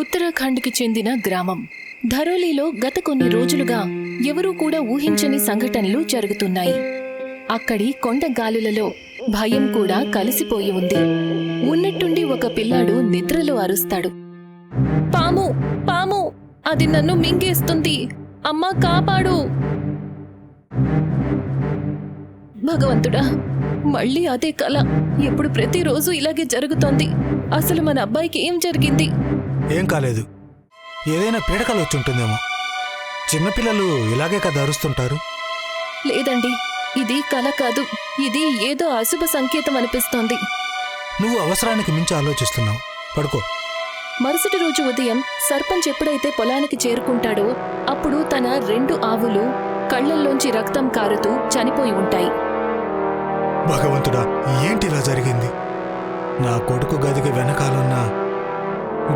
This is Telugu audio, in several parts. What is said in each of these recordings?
ఉత్తరాఖండ్కి చెందిన గ్రామం ధరోలీలో గత కొన్ని రోజులుగా ఎవరూ కూడా ఊహించని సంఘటనలు జరుగుతున్నాయి. అక్కడి కొండగాలులలో భయం కూడా కలిసిపోయి ఉంది. ఉన్నట్టుండి ఒక పిల్లాడు నిద్రలో అరుస్తాడు, పాము పాము, అది నన్ను మింగేస్తుంది, అమ్మా కాపాడు. భగవంతుడా, మళ్ళీ అదే కల. ఎప్పుడు ప్రతిరోజు ఇలాగే జరుగుతోంది. అసలు మన అబ్బాయికి ఏం జరిగింది? ఏం కాలేదు, ఏదైనా పీడకలు వచ్చి ఉంటుందేమో. చిన్నపిల్లలు ఇలాగే కదా అరుస్తుంటారు. లేదండి, ఇది కల కాదు. ఇది ఏదో అశుభ సంకేతం అనిపిస్తోంది. నువ్వు అవసరానికి మించి ఆలోచిస్తున్నావు. పడుకో. మరుసటి రోజు ఉదయం సర్పంచ్ ఎప్పుడైతే పొలానికి చేరుకుంటాడో అప్పుడు తన 2 ఆవులు కళ్లల్లోంచి రక్తం కారుతూ చనిపోయి ఉంటాయి. భగవంతుడా, ఏంటి ఇలా జరిగింది? నా కొడుకు గదికి వెనకాలన్న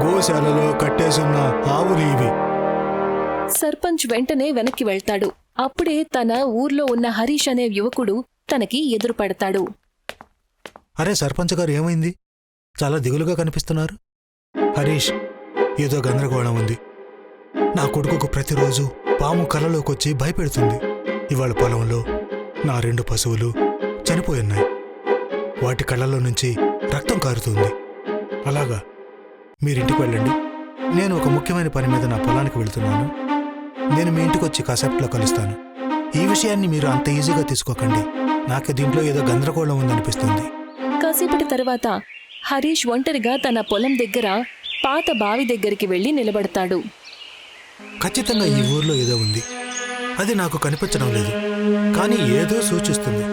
గోశాలలో కట్టేసున్న ఆవులు ఇవి. సర్పంచ్ వెంటనే వెనక్కి వెళ్తాడు. అప్పుడే తన ఊర్లో ఉన్న హరీష్ అనే యువకుడు తనకి ఎదురుపడతాడు. అరే సర్పంచ్ గారు, ఏమైంది? చాలా దిగులుగా కనిపిస్తున్నారు. హరీష్, ఏదో గందరగోళం ఉంది. నా కొడుకుకు ప్రతిరోజు పాము కలలోకొచ్చి భయపెడుతుంది. ఇవాళ పొలంలో నా 2 పశువులు చనిపోయున్నాయి. వాటి కళ్ళలో నుంచి రక్తం కారుతుంది. అలాగా, మీరింటికి వెళ్ళండి. నేను ఒక ముఖ్యమైన పని మీద నా పొలానికి వెళ్తున్నాను. నేను మీ ఇంటికి వచ్చి కాసేపట్లో కలుస్తాను. ఈ విషయాన్ని మీరు అంత ఈజీగా తీసుకోకండి. నాకు దీంట్లో ఏదో గందరగోళం ఉందనిపిస్తుంది. కాసేపటి తర్వాత హరీష్ ఒంటరిగా తన పొలం దగ్గర పాత బావి దగ్గరికి వెళ్లి నిలబడతాడు. ఖచ్చితంగా ఈ ఊర్లో ఏదో ఉంది. అది నాకు కనిపించడం లేదు, కానీ ఏదో సూచిస్తుంది.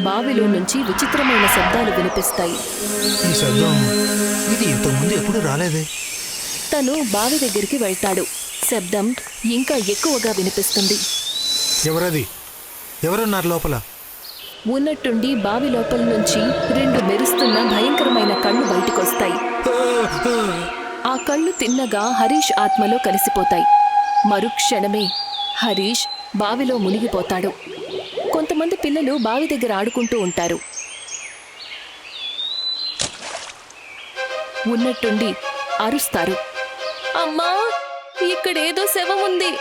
బావిలో నుంచి విచిత్రమైన శబ్దాలు వినిపిస్తాయి. ఈ శబ్దం ఇది ఇంతకుముందు ఎప్పుడూ రాలేదే. తను బావి దగ్గరికి వెళ్తాడు. శబ్దం ఇంకా ఎక్కువగా వినిపిస్తుంది. ఎవరది? ఎవరున్నారు లోపల? ఉన్నట్టుండి బావి లోపల నుంచి 2 మెరుస్తున్న భయంకరమైన కళ్ళు బయటికొస్తాయి. ఆ కళ్ళు తిన్నగా హరీష్ ఆత్మలో కలిసిపోతాయి. మరుక్షణమే హరీష్ బావిలో మునిగిపోతాడు. కొంతమంది పిల్లలు బావి దగ్గర ఆడుకుంటూ ఉంటారు. ఉన్నట్టుండి అరుస్తారు, అమ్మా, ఇక్కడేదో శవం ఉంది.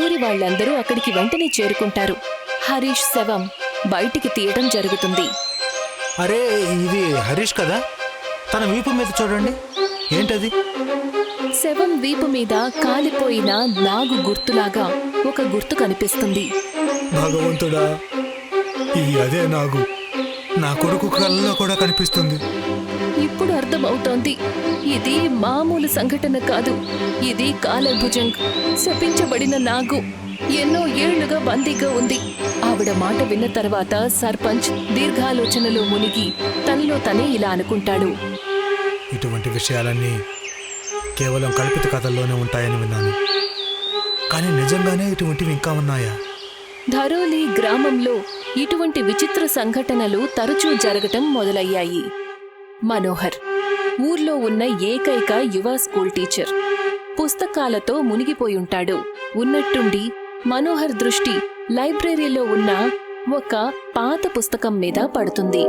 ఊరి వాళ్ళందరూ అక్కడికి వెంటనే చేరుకుంటారు. హరీష్ శవం బయటికి తీయడం జరుగుతుంది. అరే, ఇది హరీష్ కదా? తన వీపు మీద చూడండి. ఏంటది? శవం వీపు మీద కాలిపోయిన నాగు గుర్తులాగా ఒక గుర్తు కనిపిస్తుంది. భగవంతుడా, ఇది అదే నాగు. నా కొడుకు కళ్ళలో కూడా కనిపిస్తుంది. ఇప్పుడు అర్థమవుతోంది, ఇది మామూలు సంఘటన కాదు. ఇది కాలభుజంగ్, శపించబడిన నాగు. ఎన్నో ఏళ్లుగా బందీగా ఉంది. ఆవిడ మాట విన్న తర్వాత సర్పంచ్ దీర్ఘాలోచనలో మునిగి తనలో తనే ఇలా అనుకుంటాడు, ఇటువంటి విషయాలన్నీ కేవలం కల్పిత కథల్లోనే ఉంటాయని విన్నాను, కానీ నిజంగానే ఇటువంటివి ఇంకా ఉన్నాయా? ధరోలీ గ్రామంలో ఇటువంటి విచిత్ర సంఘటనలు తరచూ జరగటం మొదలయ్యాయి. మనోహర్ ఊర్లో ఉన్న ఏకైక యువ స్కూల్ టీచర్. పుస్తకాలతో మునిగిపోయుంటాడు. ఉన్నట్టుండి మనోహర్ దృష్టి లైబ్రరీలో ఉన్న ఒక పాత పుస్తకం మీద పడుతుంది.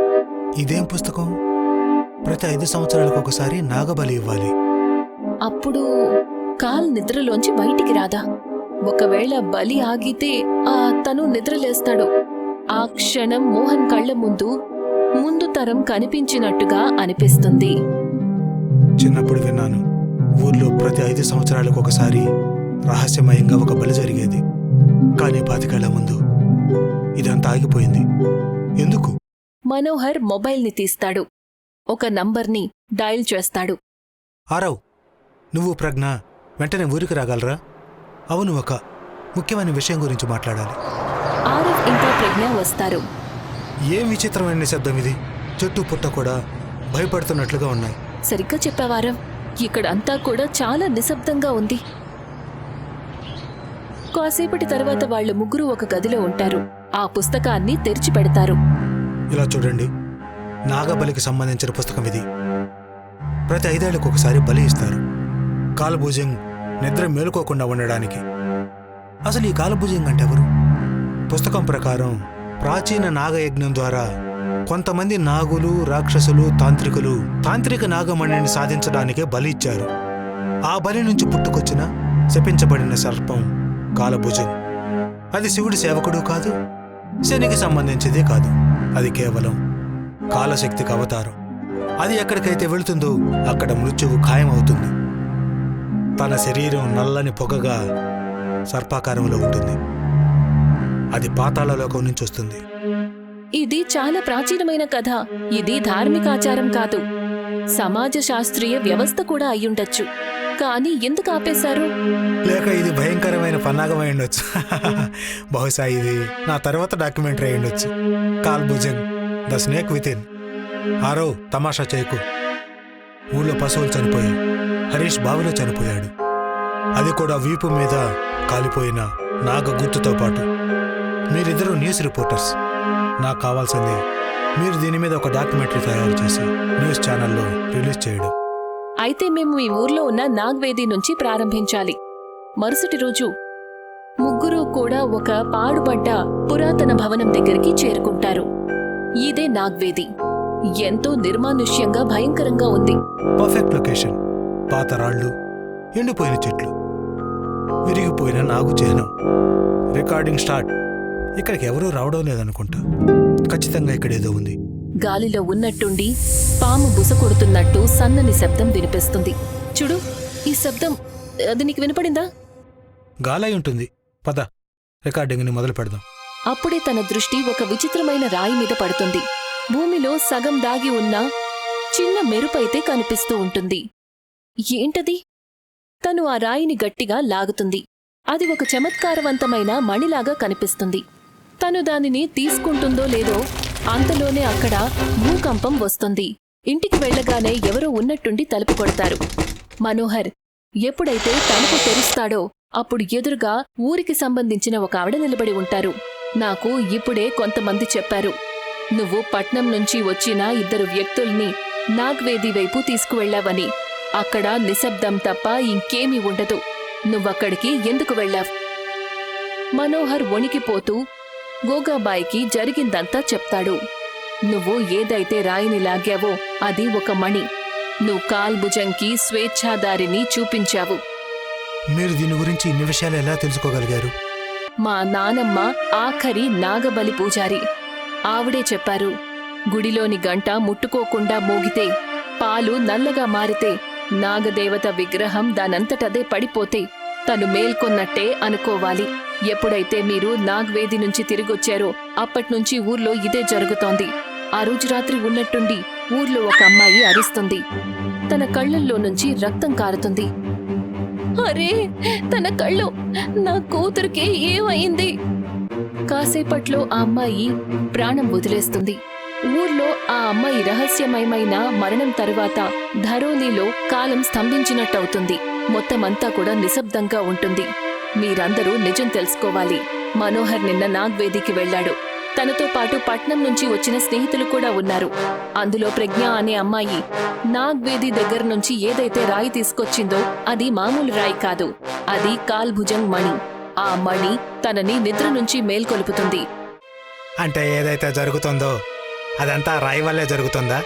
ఇదేం పుస్తకం? ప్రతి 5 సంవత్సరాలకు ఒకసారి నాగబలి ఇవ్వాలి. అప్పుడు కాల్ నిద్రలోంచి బయటికి రాదా? ఒకవేళ బలి ఆగితే తను నిద్రలేస్తాడు. ఆ క్షణం మోహన్ కళ్ల ముందు తరం కనిపించినట్టుగా అనిపిస్తుంది. చిన్నప్పుడు విన్నాను, ఊర్లో ప్రతి 5 సంవత్సరాలకు ఒకసారి రహస్యమయంగా ఒక బలి జరిగేది. కానీ 10 ఏళ్ల ముందు ఇదంతా ఆగిపోయింది. ఎందుకు? మనోహర్ మొబైల్ని తీస్తాడు. ఒక నంబర్ని డయల్ చేస్తాడు. ఆరవ్, నువ్వు ప్రజ్ఞ వెంటనే ఊరికి రాగలరా? అవును, ఒక ముఖ్యమైన విషయం గురించి మాట్లాడాలి. ఆరవ్ ఇంకా ప్రజ్ఞ వస్తారు. ఏం విచిత్రమైన నిశ్శబ్దం ఇది. చెట్టు పుట్ట కూడా భయపడుతున్నట్లుగా ఉన్నాయి. సరిగ్గా చెప్పావారవ్, ఇక్కడ అంతా కూడా చాలా నిశ్శబ్దంగా ఉంది. కాసేపటి తర్వాత వాళ్ళు ముగ్గురు ఒక గదిలో ఉంటారు. ఆ పుస్తకాన్ని తెరిచి పెడతారు. ఇలా చూడండి, నాగబలికి సంబంధించిన పుస్తకం ఇది. ప్రతి 5 ఏళ్లకు ఒకసారి బలి ఇస్తారు. కాలభుజంగ్ నిద్ర మేలుకోకుండా ఉండడానికి. అసలు ఈ కాలభుజంగ్ అంటే ఎవరు? పుస్తకం ప్రకారం ప్రాచీన నాగయజ్ఞం ద్వారా కొంతమంది నాగులు, రాక్షసులు, తాంత్రిక నాగమణిని సాధించడానికే బలి ఇచ్చారు. ఆ బలి నుంచి పుట్టుకొచ్చిన శపించబడిన సర్పం కాలభుజం. అది శివుడి సేవకుడు కాదు, శనికి సంబంధించింది కాదు. అది కేవలం కాలశక్తికి అవతారం. అది ఎక్కడికైతే వెళుతుందో అక్కడ మృత్యువు ఖాయమవుతుంది. తన శరీరం నల్లని పొగగా సర్పాకారంలో ఉంటుంది. అది పాతాళలోకం నుంచి వస్తుంది. ఇది చాలా ప్రాచీనమైన కథ. ఇది ధార్మికాచారం కాదు, సమాజ శాస్త్రీయ వ్యవస్థ కూడా అయ్యుండొచ్చు. కానీ ఎందుకు ఆపేశారు? లేక ఇది భయంకరమైన పన్నాగమై ఉండొచ్చు. బహుశా ఇది నా తర్వాత డాక్యుమెంటరీ అయి ఉండొచ్చు. కాల్భుజంగ్ ద స్నేక్ విత్ ఇన్. ఆరో తమాషా చేయకు. ఊళ్ళో పశువులు చనిపోయాయి. హరీష్ బావిలో చనిపోయాడు. అది కూడా వీపు మీద కాలిపోయిన నాగ గుర్తుతో పాటు. మీరిద్దరూ న్యూస్ రిపోర్టర్స్. నాకు కావాల్సింది మీరు దీని మీద ఒక డాక్యుమెంటరీ తయారు చేసి న్యూస్ ఛానల్లో రిలీజ్ చేయడం. అయితే మేము ఈ ఊర్లో ఉన్న నాగ్వేది నుంచి ప్రారంభించాలి. మరుసటి రోజు ముగ్గురు కూడా ఒక పాడుబడ్డ పురాతన భవనం దగ్గరికి చేరుకుంటారు. ఇదే నాగ్వేది. ఎంతో నిర్మానుష్యంగా భయంకరంగా ఉంది. Perfect location. పాత రాళ్ళు, ఎండిపోయిన చెట్లు, విరిగిపోయిన నాగు చిహ్నం. Recording start. ఇక్కడికి ఎవరూ రావడం లేదనుకుంటా. ఖచ్చితంగా ఇక్కడేదో ఉంది. గాలిలో ఉన్నట్టుండి పాము బుస కొడుతున్నట్టు సన్నని శబ్దం వినిపిస్తుంది. చూడు, ఈ శబ్దం అది నీకు వినపడిందా? గాలై ఉంటుంది. పద, రికార్డింగ్ని మొదలు పెడదాం. అప్పుడే తన దృష్టి ఒక విచిత్రమైన రాయి మీద పడుతుంది. భూమిలో సగం దాగి ఉన్న చిన్న మెరుపైతే కనిపిస్తూ ఉంటుంది. ఏంటది? తను ఆ రాయిని గట్టిగా లాగుతుంది. అది ఒక చమత్కారవంతమైన మణిలాగా కనిపిస్తుంది. తను దానిని తీసుకుంటుందో లేదో అంతలోనే అక్కడ భూకంపం వస్తుంది. ఇంటికి వెళ్లగానే ఎవరో ఉన్నట్టుండి తలుపు కొడతారు. మనోహర్ ఎప్పుడైతే తలుపు తెరుస్తాడో అప్పుడు ఎదురుగా ఊరికి సంబంధించిన ఒక ఆవిడ నిలబడి ఉంటారు. నాకు ఇప్పుడే కొంతమంది చెప్పారు, నువ్వు పట్నం నుంచి వచ్చిన 2 వ్యక్తుల్ని నాగ్వేది వైపు తీసుకువెళ్లావని. అక్కడ నిశ్శబ్దం తప్ప ఇంకేమీ ఉండదు. నువ్వక్కడికి ఎందుకు వెళ్ళావ్? మనోహర్ వణికిపోతూ గోగాబాయికి జరిగిందంతా చెప్తాడు. నువ్వు ఏదైతే రాయిని లాగావో అది ఒక మణి. నువ్వు కాల్భుజంకి స్వేచ్ఛాదారిని చూపించావు. మీరు దీని గురించి ఇన్ని విషయాలు ఎలా తెలుసుకోగలిగారు? మా నానమ్మ ఆఖరి నాగబలి పూజారి. ఆవిడే చెప్పారు, గుడిలోని గంట ముట్టుకోకుండా మోగితే, పాలు నల్లగా మారితే, నాగదేవత విగ్రహం దానంతటదే పడిపోతే తను మేల్కొన్నట్టే అనుకోవాలి. ఎప్పుడైతే మీరు నాగ్వేది నుంచి తిరిగొచ్చారో అప్పట్నుంచి ఊర్లో ఇదే జరుగుతోంది. ఆ రోజు రాత్రి ఉన్నట్టుండి ఊర్లో ఒక అమ్మాయి అరుస్తుంది. తన కళ్ళల్లో నుంచి రక్తం కారుతుంది. అరే, తన కళ్ళు! నా కూతురికి ఏమైంది? కాసేపట్లో ఆ అమ్మాయి ప్రాణం వదిలేస్తుంది. ఊర్లో ఆ అమ్మాయి రహస్యమయమైన మరణం తరువాత ధరోలీలో కాలం స్తంభించినట్టవుతుంది. మొత్తమంతా కూడా నిశ్శబ్దంగా ఉంటుంది. మీరందరూ నిజం తెలుసుకోవాలి. మనోహర్ నిన్న నాగ్వేదికి వెళ్లాడు. తనతో పాటు పట్నం నుంచి వచ్చిన స్నేహితులు కూడా ఉన్నారు. అందులో ప్రజ్ఞ అనే అమ్మాయి నాగ్వేది దగ్గర నుంచి ఏదైతే రాయి తీసుకొచ్చిందో అది మామూలు రాయి కాదు, అది కాల్భుజంగ్ మణి. ఆ మణి తనని నిద్ర నుంచి మేల్కొలుపుతుంది. అంటే ఏదైతే జరుగుతుందో అదంతా రాయి వల్లే జరుగుతుందా?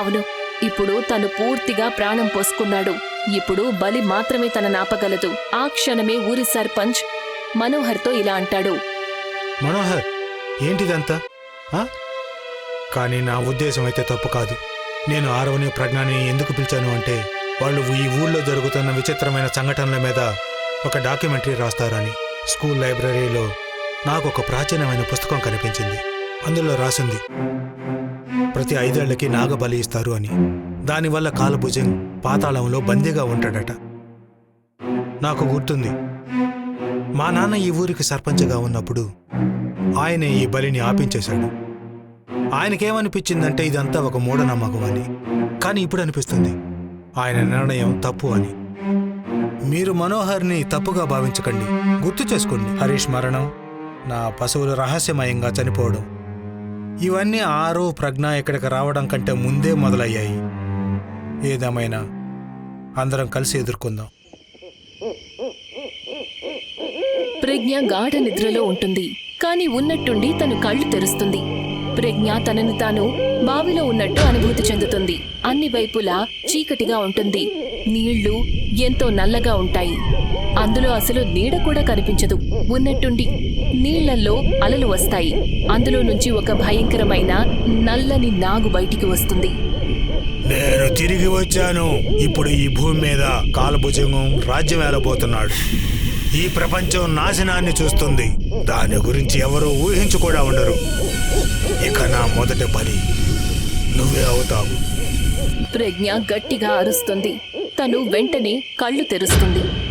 అవును. ఇప్పుడు తను పూర్తిగా ప్రాణం పోసుకున్నాడు. ఇప్పుడు బలి మాత్రమే తన నాపగలదు. ఆ క్షణమే ఊరి సర్పంచ్ మనోహర్తో ఇలా అంటాడు. మనోహర్, ఏంటిదంతా? కానీ నా ఉద్దేశం అయితే తప్పు కాదు. నేను ఆరవని ప్రజ్ఞని ఎందుకు పిలిచాను అంటే, వాళ్ళు ఈ ఊళ్ళో జరుగుతున్న విచిత్రమైన సంఘటనల మీద ఒక డాక్యుమెంటరీ రాస్తారని. స్కూల్ లైబ్రరీలో నాకు ఒక ప్రాచీనమైన పుస్తకం కనిపించింది. అందులో రాసింది ప్రతి 5 ఏళ్లకి నాగబలి ఇస్తారు అని. దానివల్ల కాలభుజంగ్ పాతాళంలో బందీగా ఉంటాడట. నాకు గుర్తుంది, మా నాన్న ఈ ఊరికి సర్పంచ్గా ఉన్నప్పుడు ఆయన ఈ బలిని ఆపించేశాడు. ఆయనకేమనిపించిందంటే ఇదంతా ఒక మూఢనమ్మకం అని. కానీ ఇప్పుడు అనిపిస్తుంది ఆయన నిర్ణయం తప్పు అని. మీరు మనోహర్ని తప్పుగా భావించకండి. గుర్తు చేసుకోండి, హరీష్ మరణం, నా పశువులు రహస్యమయంగా చనిపోవడం, ఇవన్నీ ఆరో ప్రజ్ఞ ఇక్కడికి రావడం కంటే ముందే మొదలయ్యాయి. ఏదేమైనా అందరం కలిసి ఎదుర్కొందాం. ప్రజ్ఞ గాఢ నిద్రలో ఉంటుంది. కాని ఉన్నట్టుండి తను కళ్ళు తెరుస్తుంది. ప్రజ్ఞ తనని తాను బావిలో ఉన్నట్టు అనుభూతి చెందుతుంది. అన్ని వైపులా చీకటిగా ఉంటుంది. నీళ్లు ఎంతో నల్లగా ఉంటాయి. అందులో అసలు నీడ కూడా కనిపించదు. ఉన్నట్టుండి నీళ్లల్లో అలలు వస్తాయి. అందులో నుంచి ఒక భయంకరమైన నల్లని నాగు బయటికి వస్తుంది. నేను తిరిగి వచ్చాను. ఇప్పుడు ఈ భూమి మీద కాలభుజంగం రాజ్యం ఏలబోతున్నాడు. ఈ ప్రపంచం నాశనాన్ని చూస్తుంది. దాని గురించి ఎవరూ ఊహించి కూడా ఉండరు. ఇక నా మొదటి బలి నువ్వే అవుతావు. ప్రజ్ఞ గట్టిగా అరుస్తుంది. తను వెంటనే కళ్ళు తెరుస్తుంది.